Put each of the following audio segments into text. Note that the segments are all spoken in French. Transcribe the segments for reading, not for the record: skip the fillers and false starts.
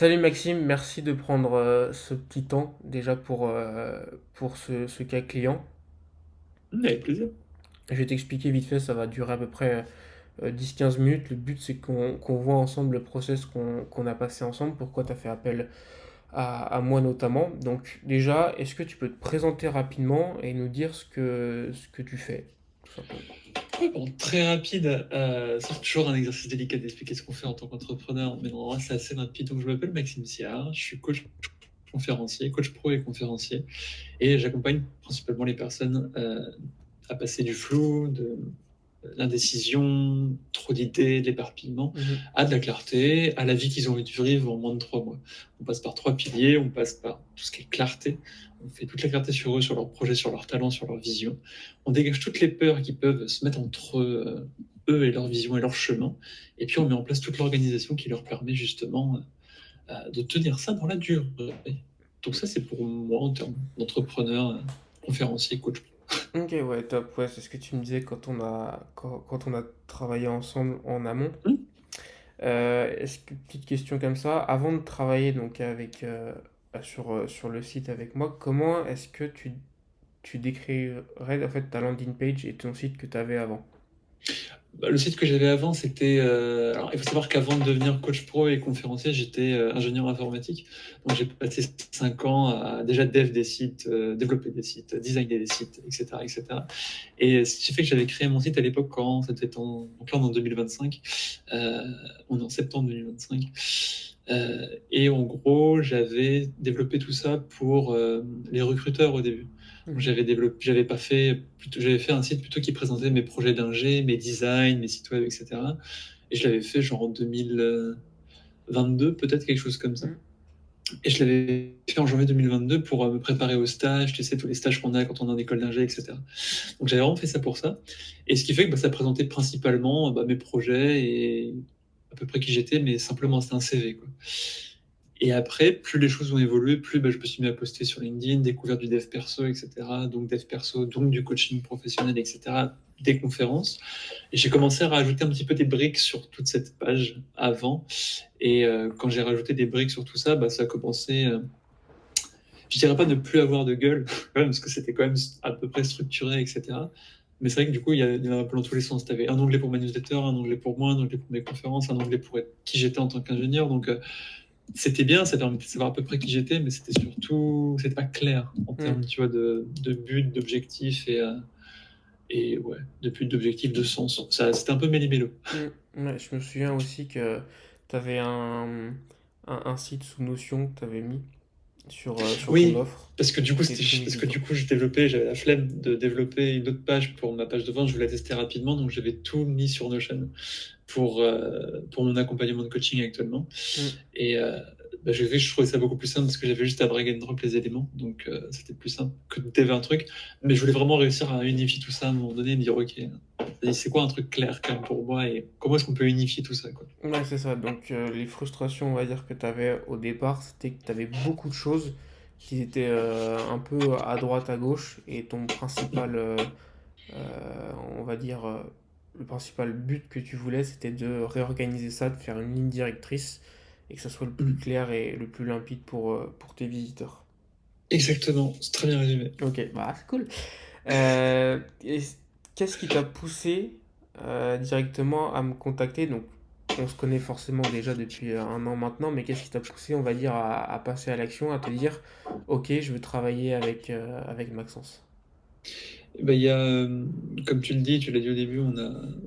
Salut Maxime, merci de prendre ce petit temps déjà pour ce cas client. Avec plaisir. Je vais t'expliquer vite fait, ça va durer à peu près 10-15 minutes. Le but c'est qu'on voit ensemble le process qu'on a passé ensemble, pourquoi tu as fait appel à moi notamment. Donc déjà, est-ce que tu peux te présenter rapidement et nous dire ce que tu fais, tout simplement. Ouais, bon, très rapide, c'est toujours un exercice délicat d'expliquer ce qu'on fait en tant qu'entrepreneur, mais non, c'est assez rapide. Donc, je m'appelle Maxime Siard, je suis coach conférencier, coach pro et conférencier, et j'accompagne principalement les personnes à passer du flou, de l'indécision, trop d'idées, de l'éparpillement, Mhm. à de la clarté, à la vie qu'ils ont envie de vivre en moins de 3 mois. On passe par 3 piliers, on passe par tout ce qui est clarté, on fait toute la clarté sur eux, sur leurs projets, sur leurs talents, sur leur vision. On dégage toutes les peurs qui peuvent se mettre entre eux et leur vision et leur chemin. Et puis on met en place toute l'organisation qui leur permet justement de tenir ça dans la durée. Donc ça, c'est pour moi en termes d'entrepreneur, conférencier, coach. Ok, ouais, top. Ouais, c'est ce que tu me disais quand on a travaillé ensemble en amont. Hmm. Est-ce que, petite question comme ça, avant de travailler donc sur le site avec moi, comment est-ce que tu décrirais en fait ta landing page et ton site que tu avais avant? Bah, le site que j'avais avant, c'était. Alors, il faut savoir qu'avant de devenir coach pro et conférencier, j'étais ingénieur informatique. Donc, j'ai passé 5 ans à déjà dev des sites, développer des sites, designer des sites, etc., etc. Et ce qui fait que j'avais créé mon site à l'époque quand ça devait être donc là, on est en 2025. Euh, on est en septembre 2025. Et en gros, j'avais développé tout ça pour les recruteurs au début. Donc, Mhm. j'avais pas fait, j'avais fait un site plutôt qui présentait mes projets d'ingé, mes designs, mes sites web, etc. Et je l'avais fait genre en 2022, peut-être quelque chose comme ça. Mhm. Et je l'avais fait en janvier 2022 pour me préparer au stage, tu sais, tous les stages qu'on a quand on est en école d'ingé, etc. Donc j'avais vraiment fait ça pour ça. Et ce qui fait que ça présentait principalement mes projets et à peu près qui j'étais, mais simplement c'était un CV, quoi. Et après, plus les choses ont évolué, plus je me suis mis à poster sur LinkedIn, découvert du dev perso, etc. Donc dev perso, donc du coaching professionnel, etc. Des conférences. Et j'ai commencé à rajouter un petit peu des briques sur toute cette page avant. Et quand j'ai rajouté des briques sur tout ça, ça a commencé, je dirais pas ne plus avoir de gueule, quand même, parce que c'était quand même à peu près structuré, etc. Mais c'est vrai que du coup, il y en a un peu dans tous les sens. Tu avais un onglet pour ma newsletter, un onglet pour moi, un onglet pour mes conférences, un onglet pour être qui j'étais en tant qu'ingénieur. Donc, c'était bien, ça permettait de savoir à peu près qui j'étais, mais c'était surtout, c'était pas clair en termes, Mhm. tu vois, de but, d'objectif et ouais, de but, d'objectif, de sens. Ça, c'était un peu méli-mélo. Mhm. Ouais, je me souviens aussi que tu avais un site sous Notion que tu avais mis sur ton Oui, offre. parce que du coup, C'était plus parce que du évident. coup, je développais, j'avais la flemme de développer une autre page pour ma page de vente. Je voulais la tester rapidement, donc j'avais tout mis sur Notion pour mon accompagnement de coaching actuellement. Mhm. Et je trouvais ça beaucoup plus simple parce que j'avais juste à drag and drop les éléments, donc c'était plus simple que de dev un truc. Mais je voulais vraiment réussir à unifier tout ça à un moment donné et me dire, ok, c'est quoi un truc clair quand même pour moi et comment est-ce qu'on peut unifier tout ça, quoi. Ouais, c'est ça. Donc, les frustrations, on va dire, que tu avais au départ, c'était que tu avais beaucoup de choses qui étaient un peu à droite, à gauche, et ton principal, on va dire, le principal but que tu voulais, c'était de réorganiser ça, de faire une ligne directrice, et que ça soit le plus Mm. clair et le plus limpide pour tes visiteurs. Exactement, c'est très bien résumé. Ok, bah c'est cool. Et qu'est-ce qui t'a poussé directement à me contacter? Donc, on se connaît forcément déjà depuis un an maintenant, mais qu'est-ce qui t'a poussé, on va dire, à passer à l'action, à te dire, ok, je veux travailler avec Maxence. Il y a, comme tu le dis, tu l'as dit au début,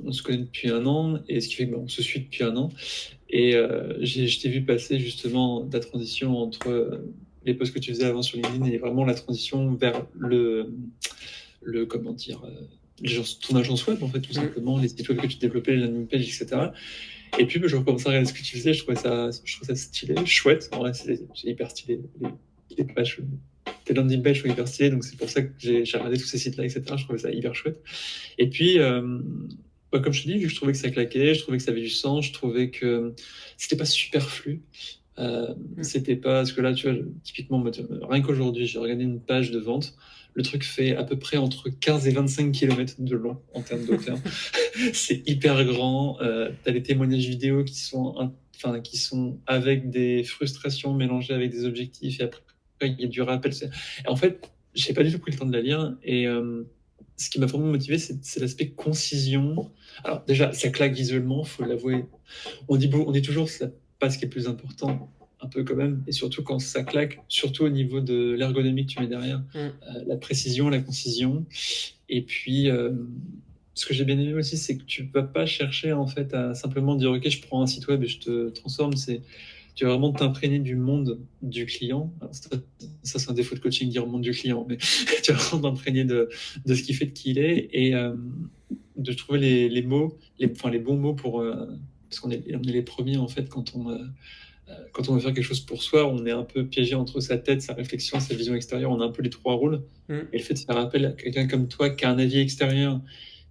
on se connaît depuis un an, et ce qui fait qu'on se suit depuis un an. Et je t'ai vu passer justement la transition entre les posts que tu faisais avant sur LinkedIn et vraiment la transition vers comment dire, ton agence web, en fait, tout Hmm. simplement, les sites web que tu développais, les landing pages, etc. Et puis, je recommençais à regarder ce que tu faisais, je trouvais ça stylé, chouette. En vrai, c'est hyper stylé. Les pages, tes landing pages sont hyper stylées, donc c'est pour ça que j'ai regardé tous ces sites-là, etc. Je trouvais ça hyper chouette. Et puis, comme je te dis, vu que je trouvais que ça claquait, je trouvais que ça avait du sens, je trouvais que c'était pas superflu. Hmm. C'était pas, parce que là, tu vois, typiquement, rien qu'aujourd'hui, j'ai regardé une page de vente. Le truc fait à peu près entre 15 et 25 km de long en termes de hauteur. C'est hyper grand. Tu as des témoignages vidéo qui sont enfin, qui sont avec des frustrations mélangées avec des objectifs, et après, il y a du rappel. Et en fait, j'ai pas du tout pris le temps de la lire, et ce qui m'a vraiment motivé, c'est l'aspect concision. Alors déjà, ça claque visuellement, faut l'avouer. On dit toujours que c'est pas ce qui est le plus important, un peu quand même, et surtout quand ça claque, surtout au niveau de l'ergonomie que tu mets derrière, Mm. la précision, la concision. Et puis, ce que j'ai bien aimé aussi, c'est que tu vas pas chercher en fait à simplement dire ok, je prends un site web et je te transforme. C'est tu vas vraiment t'imprégner du monde du client. Alors, ça c'est un défaut de coaching, dire monde du client, mais tu vas vraiment t'imprégner de ce qui fait de qui il est, et de trouver les mots, enfin, les bons mots pour parce on est les premiers en fait quand on veut faire quelque chose pour soi, on est un peu piégé entre sa tête, sa réflexion, sa vision extérieure. On a un peu les trois rôles. Mm. Et le fait de faire appel à quelqu'un comme toi qui a un avis extérieur,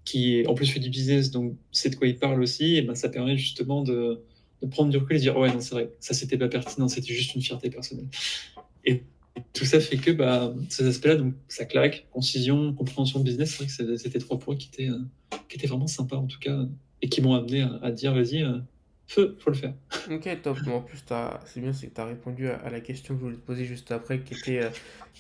qui en plus fait du business, donc sait de quoi il parle aussi, et ben ça permet justement de prendre du recul et de dire ouais, non, c'est vrai, ça c'était pas pertinent, c'était juste une fierté personnelle. Et tout ça fait que bah, ces aspects-là, donc ça claque, concision, compréhension de business, c'est vrai que c'était trois points qui étaient vraiment sympas en tout cas, et qui m'ont amené à dire vas-y, feu, faut le faire. Ok, top. Mais en plus, c'est bien, c'est que tu as répondu à la question que je voulais te poser juste après, qui était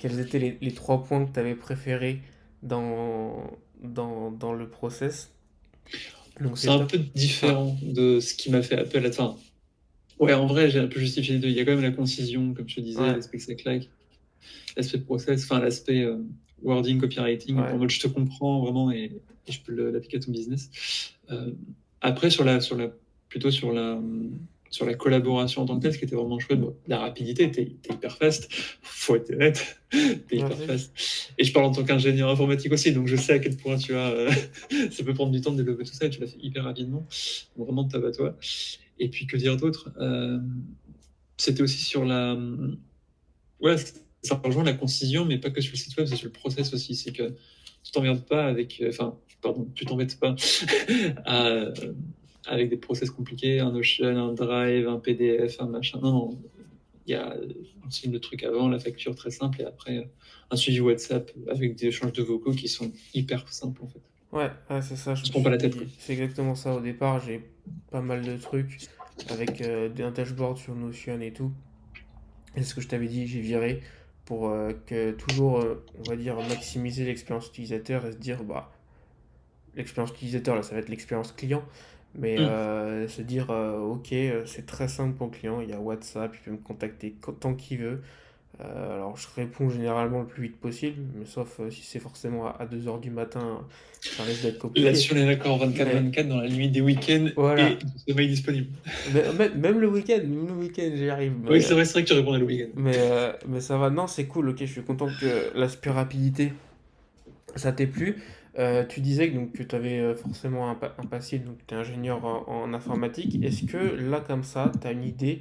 quels étaient les trois points que tu avais préférés dans le process. Donc C'est c'est un top. peu Ah, différent de ce qui m'a fait appel à. Enfin, ouais, en vrai, j'ai un peu justifié les deux. Il y a quand même la concision, comme je te disais, ouais, l'aspect que ça claque, l'aspect process, enfin, l'aspect wording, copywriting, en ouais. mode je te comprends vraiment, et je peux l'appliquer à ton business. Euh, Après, plutôt sur la collaboration en tant que telle, ce qui était vraiment chouette, bon, la rapidité, t'es hyper fast, faut être honnête, t'es hyper Merci. fast. Et je parle en tant qu'ingénieur informatique aussi, donc je sais à quel point tu as, ça peut prendre du temps de développer tout ça, et tu l'as fait hyper rapidement, donc vraiment de à toi. Et puis que dire d'autre, c'était aussi sur la, ouais, ça rejoint la concision, mais pas que sur le site web, c'est sur le process aussi. C'est que tu t'emmerdes pas avec, enfin, pardon, tu t'embêtes pas à, avec des process compliqués, un Notion, un Drive, un PDF, un machin. Non, non, il y a un signe de truc avant, la facture très simple, et après un suivi WhatsApp avec des échanges de vocaux qui sont hyper simples en fait. Ouais, ouais, c'est ça, je On me se prend pas la tête, quoi. suis. C'est exactement ça au départ. J'ai pas mal de trucs avec un dashboard sur Notion et tout. Et ce que je t'avais dit, j'ai viré pour que toujours, on va dire, maximiser l'expérience utilisateur et se dire, bah, l'expérience utilisateur, là, ça va être l'expérience client. Mais Mm. se dire, ok, c'est très simple pour le client, il y a WhatsApp, il peut me contacter tant qu'il veut. Alors je réponds généralement le plus vite possible, mais sauf si c'est forcément à 2 heures du matin, ça risque d'être compliqué. Là-dessus, on est d'accord, Mais 24-24 dans la limite des week-ends et voilà, du sommeil disponible. même le week-end j'y arrive. Oui, c'est vrai que tu répondais le week-end. Mais ça va, non, c'est cool, ok, je suis content que l'aspect rapidité, ça t'ait plu. Tu disais que, donc, que tu avais forcément un passé, donc tu es ingénieur en informatique. Est-ce que là, comme ça, tu as une idée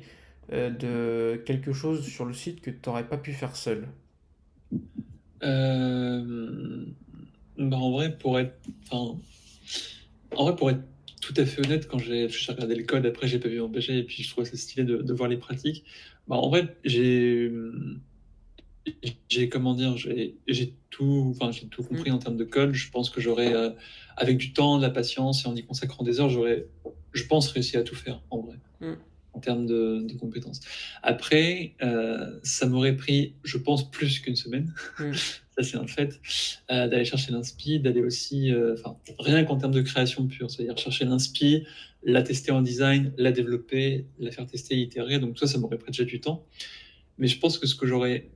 de quelque chose sur le site que tu n'aurais pas pu faire seul? Euh, Bah, enfin, en vrai, pour être tout à fait honnête, quand j'ai regardé le code, après, j'ai pas vu m'empêcher, et puis je trouvais ça stylé de voir les pratiques. Bah, en vrai, comment dire, j'ai tout Hmm. compris en termes de code. Je pense que j'aurais, avec du temps, de la patience et en y consacrant des heures, j'aurais, je pense, réussi à tout faire, en vrai, Hmm. en termes de compétences. Après, ça m'aurait pris, je pense, plus qu'une semaine. Hmm. Ça, c'est un fait. D'aller chercher l'inspi, d'aller aussi, enfin, rien qu'en termes de création pure, c'est-à-dire chercher l'inspi, la tester en design, la développer, la faire tester, itérer. Donc, ça m'aurait pris déjà du temps. Mais je pense que ce que j'aurais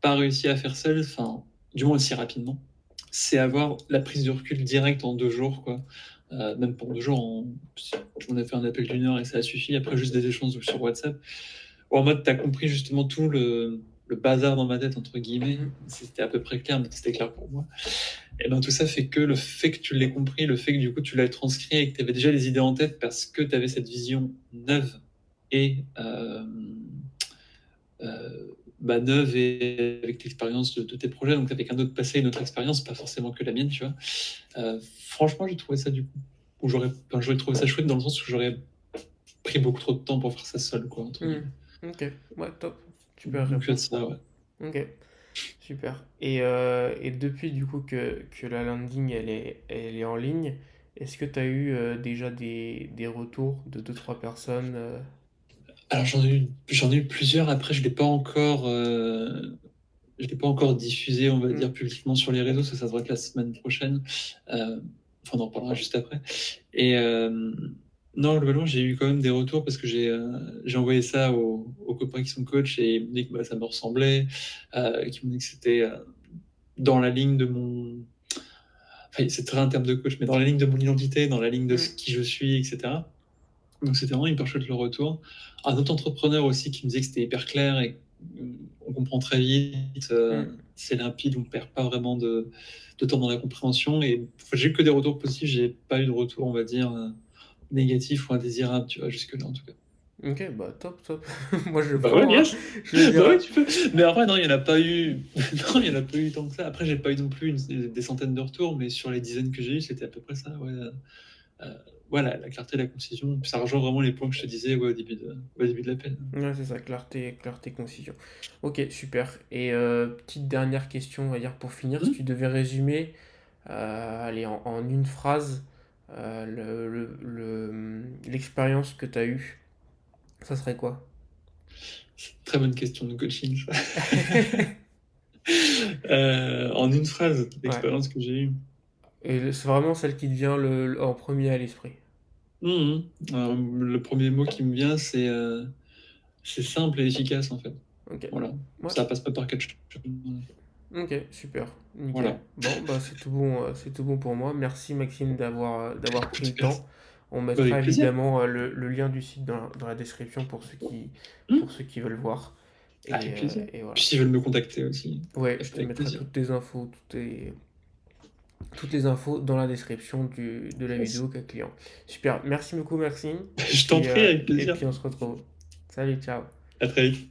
pas réussi à faire seul, enfin, du moins aussi rapidement, c'est avoir la prise de recul directe en 2 jours, quoi. Même pour 2 jours, on a fait un appel d'1 heure et ça a suffi. Après, juste des échanges sur WhatsApp. Ou en mode, tu as compris justement tout le bazar dans ma tête, entre guillemets. Hmm. C'était à peu près clair, mais c'était clair pour moi. Et ben tout ça fait que le fait que tu l'aies compris, le fait que du coup tu l'as transcrit et que tu avais déjà les idées en tête parce que tu avais cette vision neuve et neuve et avec l'expérience de tes projets, donc avec un autre passé, une autre expérience, pas forcément que la mienne, tu vois. Franchement, j'ai trouvé ça du coup, j'aurais trouvé ça chouette dans le sens où j'aurais pris beaucoup trop de temps pour faire ça seul, quoi, entre Hmm. guillemets. Ok, ouais, top. Super Donc réponse. ça, ouais. Ok, super. Et depuis du coup que la landing elle est en ligne, Est-ce que tu as eu déjà des retours de deux trois personnes Alors j'en ai eu plusieurs. Après, je l'ai pas encore diffusé, on va Hmm. dire publiquement sur les réseaux. Ça devrait être la semaine prochaine. Enfin, on en reparlera juste après. Et non, globalement, j'ai eu quand même des retours parce que j'ai envoyé ça aux copains qui sont coachs et ils m'ont dit que bah, ça me ressemblait, qui m'ont dit que c'était dans la ligne de mon. Enfin, c'est très un terme de coach, mais dans la ligne de mon identité, dans la ligne de Hmm. ce qui je suis, etc. Donc c'était vraiment hyper chouette le retour. Un autre entrepreneur aussi qui me disait que c'était hyper clair et on comprend très vite, Hmm. c'est limpide, on perd pas vraiment de temps dans la compréhension. Et enfin, j'ai eu que des retours positifs, j'ai pas eu de retour, on va dire, négatif ou indésirable, tu vois, jusque-là en tout cas. Ok, bah top, top. Moi je Bah ouais, prends, hein. yes. Je veux dire, Bah ouais, tu peux. Mais après, non, il n'y en a pas eu. Non, il n'y en a pas eu tant que ça. Après, j'ai pas eu non plus des centaines de retours, mais sur les dizaines que j'ai eu, c'était à peu près ça. Ouais. Ouais, la clarté, la concision. Ça rejoint vraiment les points que je te disais ouais, au début de l'appel. ouais, c'est ça, clarté, clarté, concision. Ok, super. Et petite dernière question, on va dire pour finir, si Hmm. tu devais résumer, allez, en une phrase, l'expérience que tu as eue, ça serait quoi? Très bonne question de coaching, ça. En une phrase, Ouais. l'expérience que j'ai eue. Et c'est vraiment celle qui te vient en premier à l'esprit. Mhm. Le premier mot qui me vient, c'est simple et efficace, en fait. Ok. Voilà. Ouais. Ça passe pas par quelque chose. Ok, super, nickel. Voilà. Bon, bah c'est tout bon pour moi. Merci Maxime d'avoir pris le temps. On mettra Avec plaisir. évidemment le lien du site dans la description pour Hmm. ceux qui veulent voir. Avec plaisir. Et Puis voilà. s'ils veulent me contacter aussi, Ouais, ça je peut te être avec mettrai plaisir. toutes les infos dans la description de la Yes. vidéo cas client. Super, merci beaucoup Maxime. Je t'en prie, avec Et plaisir. puis on se retrouve. Salut, ciao. À très vite.